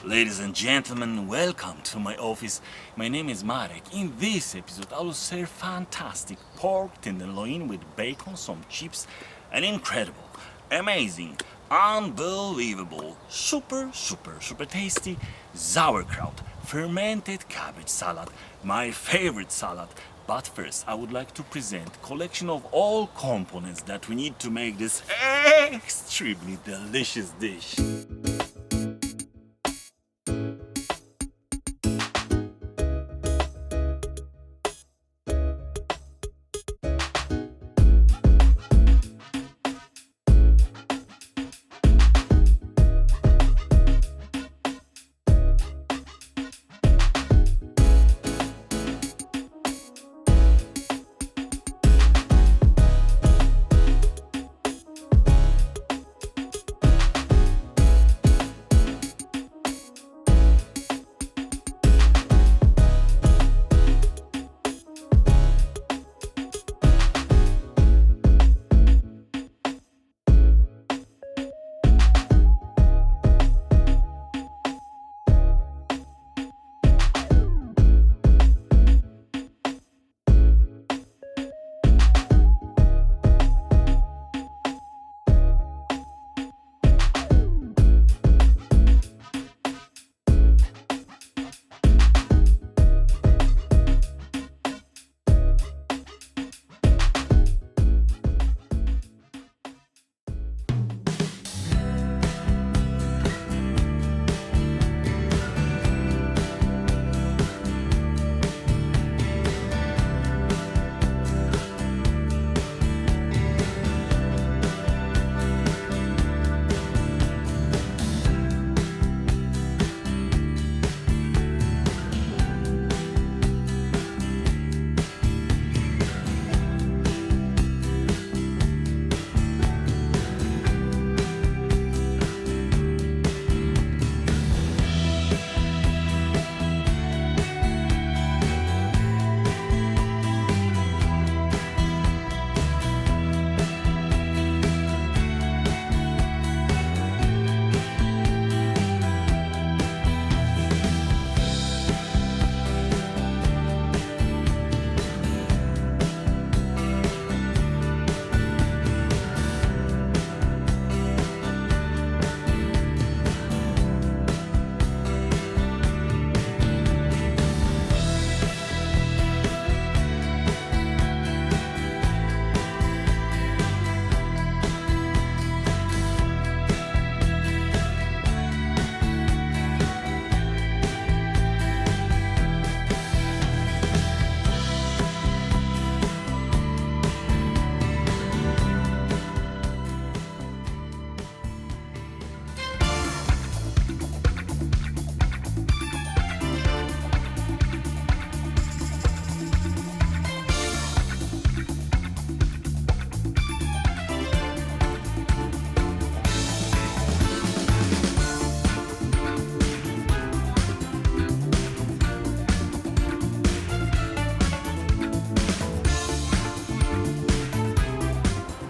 Ladies and gentlemen, welcome to my office. My name is Marek. In this episode, I will serve fantastic pork tenderloin with bacon, some chips, and incredible, amazing, unbelievable, super tasty sauerkraut, fermented cabbage salad, my favorite salad. But first, I would like to present collection of all components that we need to make this extremely delicious dish.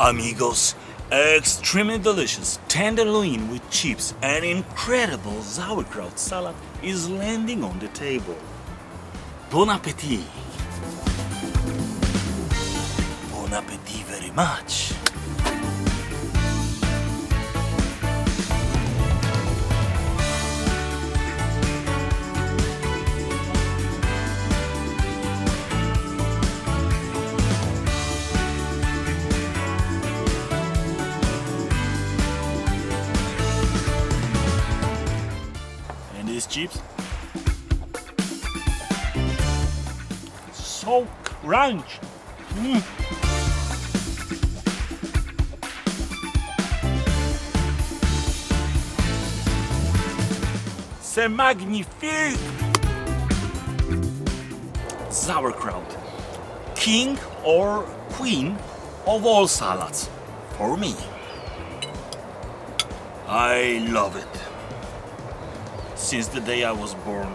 Amigos, extremely delicious tenderloin with chips and incredible sauerkraut salad is landing on the table. Bon appetit! Bon appetit very much! These chips, so crunch. C'est magnifique. Sauerkraut, king or queen of all salads for me. I love it since the day I was born.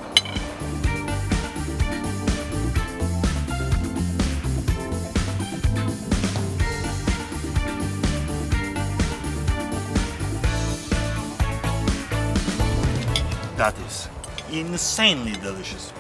That is insanely delicious.